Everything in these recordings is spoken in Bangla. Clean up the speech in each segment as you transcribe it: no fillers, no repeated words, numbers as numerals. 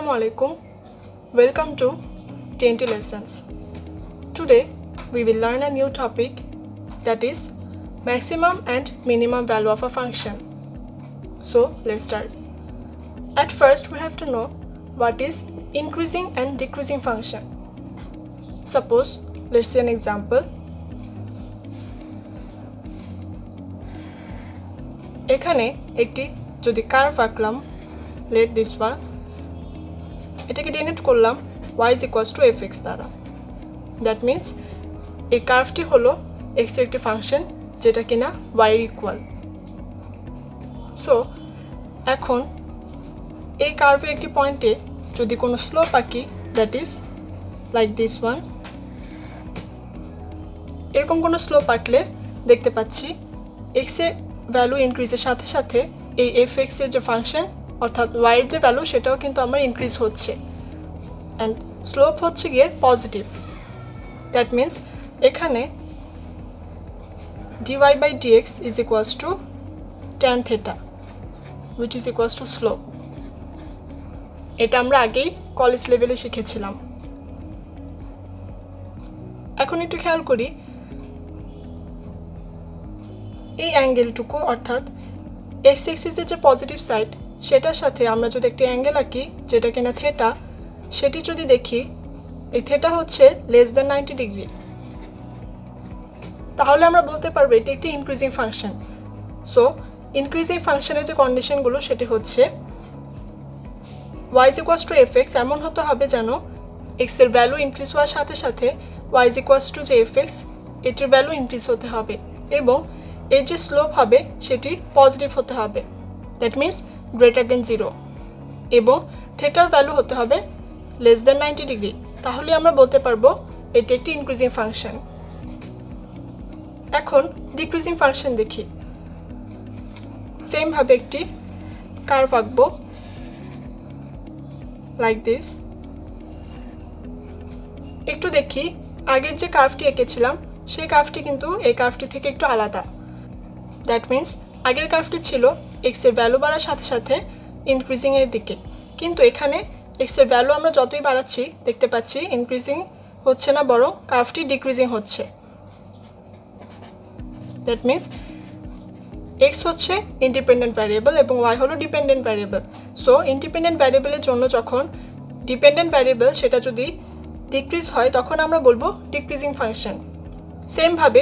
Assalamu alaikum. Welcome to TNT Lessons. Today we will learn a new topic, that is maximum and minimum value of a function. So let's start. At first we have to know what is increasing and decreasing function. Suppose let's see an example. এখানে একটি যদি কার্ভ আঁকলাম, let this one, এটাকে ডিনোট করলাম y is equals to fx দ্বারা। দ্যাট মিন্স এই কার্ভটি হলো x এর একটি ফাংশন যেটা কিনা y এর ইকুয়াল। সো এখন এই কার্ভের একটি পয়েন্টে যদি কোনো স্লোপ আঁকি, that is like this one, এরকম কোনো স্লোপ আঁকলে দেখতে পাচ্ছি x এর ভ্যালু ইনক্রিজের সাথে সাথে এই fx এর যে ফাংশন অর্থাৎ y এর যে ভ্যালু সেটাও কিন্তু আমার ইনক্রিজ হচ্ছে, এন্ড স্লোপ হচ্ছে গিয়ে পজিটিভ। দ্যাট মিন্স এখানে dy by dx is equals to tan theta which is equals to slope. এটা আমরা আগেই কলেজ লেভেলে শিখেছিলাম। এখন একটু খেয়াল করি এই অ্যাঙ্গেলটুকু অর্থাৎ x এক্সিস এর যে পজিটিভ সাইড সেটার সাথে আমরা যদি একটা অ্যাঙ্গেল আঁকি যেটা কিনা থিটা, সেটি যদি দেখি এই থিটা হচ্ছে লেস দ্যান 90 ডিগ্রি, তাহলে আমরা বলতে পারবো এটি একটি ইনক্রিজিং ফাংশন। সো ইনক্রিজিং ফাংশনের যে কন্ডিশনগুলো সেটি হচ্ছে y is equals to fx এমন হতে হবে যেন x এর ভ্যালু ইনক্রিজ হওয়ার সাথে সাথে y is equals to যে fx এটির ভ্যালু ইনক্রিজ হতে হবে এবং এর যে স্লোপ হবে সেটি পজিটিভ হতে হবে, দ্যাট মিন্স গ্রেটার দেন 0, এবং থিটার ভ্যালু হতে হবে লেস দেন 90 ডিগ্রি, তাহলে আমরা বলতে পারবো এটি একটি ইনক্রিজিং ফাংশন। এখন ডিক্রিজিং ফাংশন দেখি। সেম ভাবে একটি কার্ভ আঁকবো লাইক দিস। একটু দেখি আগের যে কার্ভটি এঁকেছিলাম সেই কার্ভটি কিন্তু এই কার্ভটি থেকে একটু আলাদা। দ্যাট মিন্স আগের কার্ভটি ছিল x এর ভ্যালু বাড়ার সাথে সাথে ইনক্রিজিং এর দিকে, কিন্তু এখানে x এর ভ্যালু আমরা যতই বাড়াচ্ছি দেখতে পাচ্ছি ইনক্রিজিং হচ্ছে না, বরং কার্ভটি ডিক্রিজিং হচ্ছে। দ্যাট মিন্স x হচ্ছে ইন্ডিপেন্ডেন্ট ভ্যারিয়েবল এবং y হলো ডিপেন্ডেন্ট ভ্যারিয়েবল। সো ইন্ডিপেন্ডেন্ট ভ্যারিয়েবলের জন্য যখন ডিপেন্ডেন্ট ভ্যারিয়েবল সেটা যদি ডিক্রিজ হয় তখন আমরা বলবো ডিক্রিজিং ফাংশন। সেম ভাবে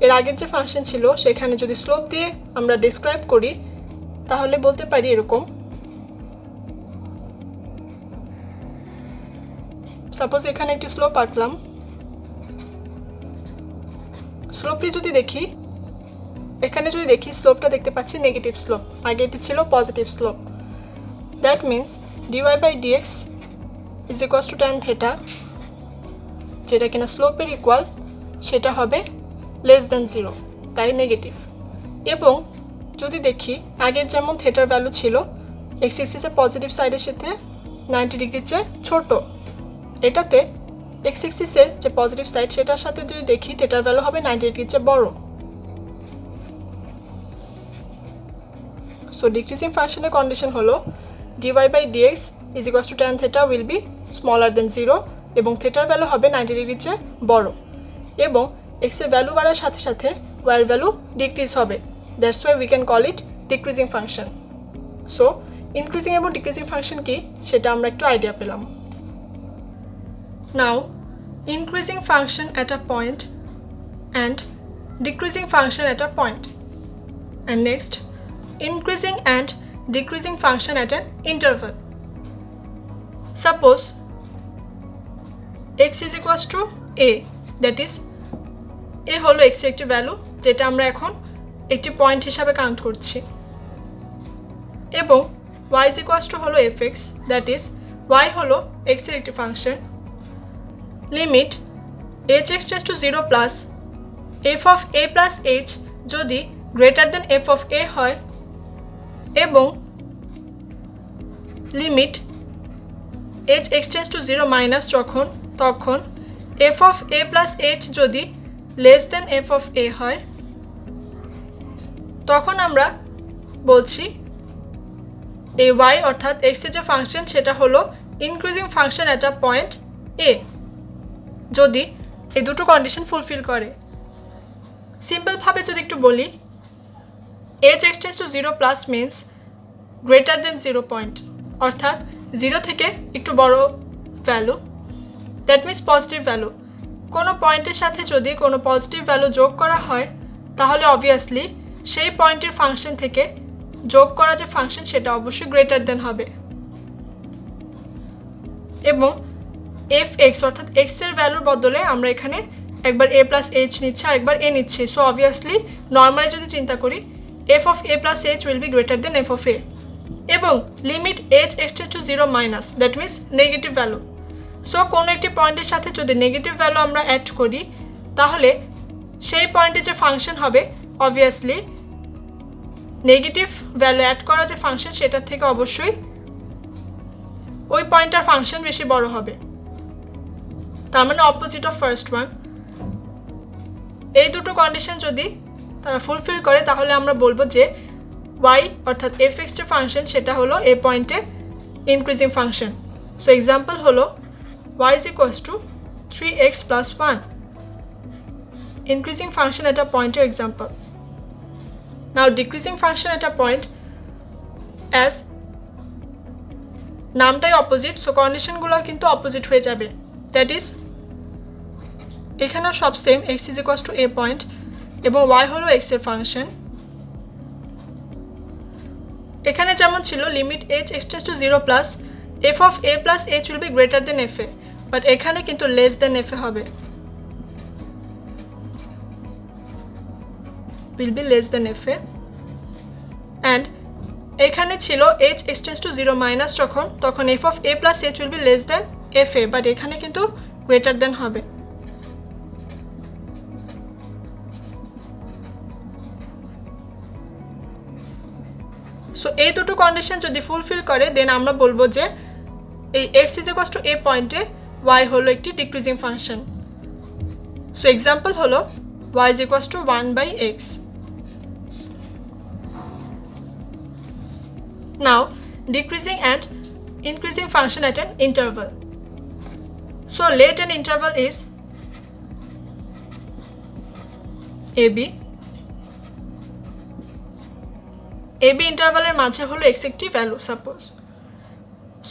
এর আগের যে ফাংশন ছিল সেখানে যদি স্লোপ দিয়ে আমরা ডেসক্রাইব করি তাহলে বলতে পারি এরকম, সাপোজ এখানে একটি স্লোপ আঁকলাম, স্লোপটি যদি দেখি এখানে যদি দেখি স্লোপটা দেখতে পাচ্ছি নেগেটিভ স্লোপ, আগে এটি ছিল positive slope. That means dy by dx is equals to tan theta যেটা কিনা স্লোপের ইকুয়াল সেটা হবে লেস দেন 0, তাই নেগেটিভ। এবং যদি দেখি আগের যেমন থিটার ভ্যালু ছিল x এক্সিসের পজিটিভ সাইডের সাথে 90 ডিগ্রির চেয়ে ছোট, এটাতে x এক্সিসের যে পজিটিভ সাইড সেটার সাথে যদি দেখি থিটার ভ্যালু হবে 90 ডিগ্রির চেয়ে বড়। সো ডিক্রিজিং ফাংশনের কন্ডিশন হলো dy by dx is equals to tan theta will be smaller than 0 এবং থিটার ভ্যালু হবে 90 ডিগ্রির চেয়ে বড়, এবং x এর ভ্যালু বাড়ার সাথে সাথে y এর ভ্যালু ডিক্রিজ হবে। That's why we can call it decreasing function. So increasing এবং ডিক্রিজিং ফাংশন কি সেটা আমরা একটু আইডিয়া পেলাম। Now increasing function at a point and decreasing function at a point, and next increasing and decreasing function at an interval. Suppose x is equals to a, that is a হলো x এর একটি ভ্যালু যেটা আমরা এখন একটি পয়েন্ট হিসাবে কাউন্ট করছি, এবং y is equals to হলো fx, that is y হলো x এর একটি function. Limit h(x) → 0 plus f of a plus h যদি greater than f of a হয়, এবং লিমিট h(x) → 0 মাইনাস তখন f of a plus h যদি less than f of a হয়, তখন আমরা বলছি এই y অর্থাৎ x এর যে ফাংশন সেটা হলো increasing function at a point এ যদি এই দুটো কন্ডিশন ফুলফিল করে। সিম্পল ভাবে যদি একটু বলি, h extends to 0 plus means greater than 0 point, অর্থাৎ 0 থেকে একটু বড় value, that means positive value. কোনো পয়েন্টের সাথে যদি কোনো পজিটিভ ভ্যালু যোগ করা হয় তাহলে অবভিয়াসলি সেই পয়েন্টের ফাংশন থেকে যোগ করা যে ফাংশন সেটা অবশ্যই গ্রেটার দেন হবে। এবং fx অর্থাৎ x এর ভ্যালুর বদলে আমরা এখানে একবার a plus h নিচ্ছি আর একবার a নিচ্ছি। সো অবভিয়াসলি নর্মালি যদি চিন্তা করি f of a plus h will be greater than f of a, এবং limit h extends to 0 minus, that means negative value. So কোনো একটি পয়েন্টের সাথে যদি নেগেটিভ ভ্যালু আমরা অ্যাড করি তাহলে সেই পয়েন্টে যে ফাংশন হবে অবভিয়াসলি নেগেটিভ ভ্যালু অ্যাড করা যে ফাংশন সেটার থেকে অবশ্যই ওই পয়েন্টটার ফাংশন বেশি বড় হবে, তার মানে অপোজিট অফ ফার্স্ট ওয়ান। এই দুটো কন্ডিশন যদি তারা ফুলফিল করে তাহলে আমরা বলবো যে y অর্থাৎ fx যে ফাংশন সেটা হলো এই পয়েন্টে ইনক্রিজিং ফাংশন। সো এক্সাম্পল হলো y is equals to 3x plus 1, increasing function at a point example. Now decreasing function at a point, as নামটাই অপোজিট, সো কন্ডিশনগুলো কিন্তু অপোজিট হয়ে যাবে। দ্যাট ইজ এখানেও সব same, x is equals to a point এবং y হলো x এর ফাংশন। এখানে যেমন ছিল limit h extends to 0 plus f of a plus h will be greater than fa, but এখানে কিন্তু লেস দেন fa হবে, will be less than fa, and এখানে ছিল h extends to 0 minus তখন f of a plus h will be less than fa, but এখানে কিন্তু greater than হবে। সো এই দুটো কন্ডিশন যদি ফুলফিল করে দেন আমরা বলবো যে এই x is equals to a পয়েন্টে y হলো একটি ডিক্রিজিং ফাংশন। সো এক্সাম্পল হলো y is equals to 1 by x. Now decreasing and increasing function at an interval. So let an interval is ab. ab ইন্টারভালের মাঝে হলো x একটি ভ্যালু সাপোজ।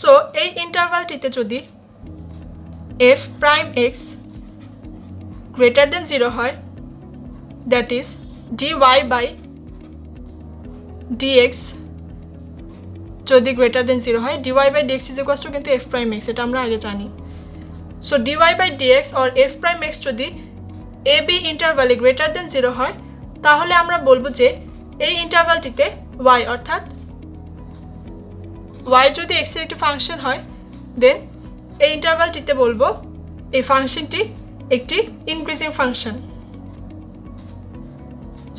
সো এই ইন্টারভালটিতে যদি f prime x greater than 0 হয়, that is dy by dx যদি greater than 0 হয়, dy by dx is equals to কিন্তু f prime x, এটা আমরা আগে জানি। So dy by dx or f prime x যদি ab ইন্টারভালে greater than 0 হয় তাহলে আমরা বলবো যে এই ইন্টারভালটিতে y অর্থাৎ y যদি x এর একটি ফাংশন হয় দেন এই ইন্টারভালটিতে বলবো এই ফাংশনটি একটি increasing function.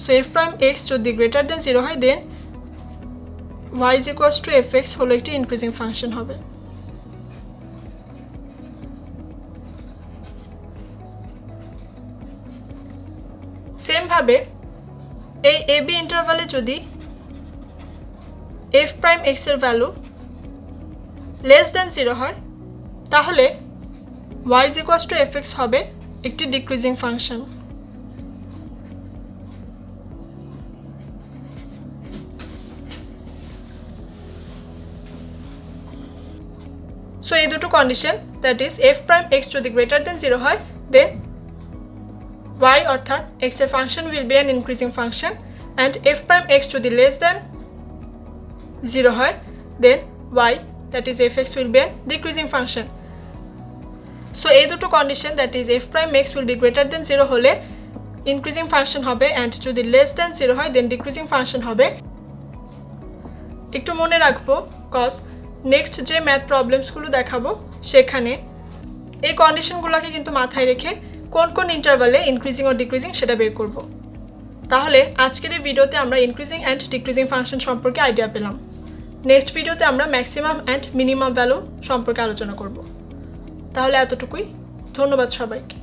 So f prime x যদি greater than 0 হয় দেন y is equals to fx হলো একটি ইনক্রিজিং ফাংশন হবে। সেম ভাবে এই ab ইন্টারভালে যদি f prime x এর ভ্যালু less than 0 হয় তাহলে y is equals to fx হবে একটি ডিক্রিজিং ফাংশন। সো এই দুটো condition, that is f prime x যদি greater than 0 হয় দেন y অর্থাৎ x এর function will be an increasing function, and f prime x যদি less than 0 হয় then y, that is fx, will be a decreasing function. So এই দুটো condition, that is f prime x will be greater than 0 হলে increasing function হবে, and যদি less than 0 হয় then decreasing function হবে। একটু মনে রাখবো cause নেক্সট যে ম্যাথ প্রবলেমসগুলো দেখাবো সেখানে এই কন্ডিশনগুলোকে কিন্তু মাথায় রেখে কোন কোন ইন্টারভালে ইনক্রিজিং ও ডিক্রিজিং সেটা বের করব। তাহলে আজকের এই ভিডিওতে আমরা ইনক্রিজিং এন্ড ডিক্রিজিং ফাংশন সম্পর্কে আইডিয়া পেলাম। নেক্সট ভিডিওতে আমরা ম্যাক্সিমাম এন্ড মিনিমাম ভ্যালু সম্পর্কে আলোচনা করব। তাহলে এতটুকুই, ধন্যবাদ সবাইকে।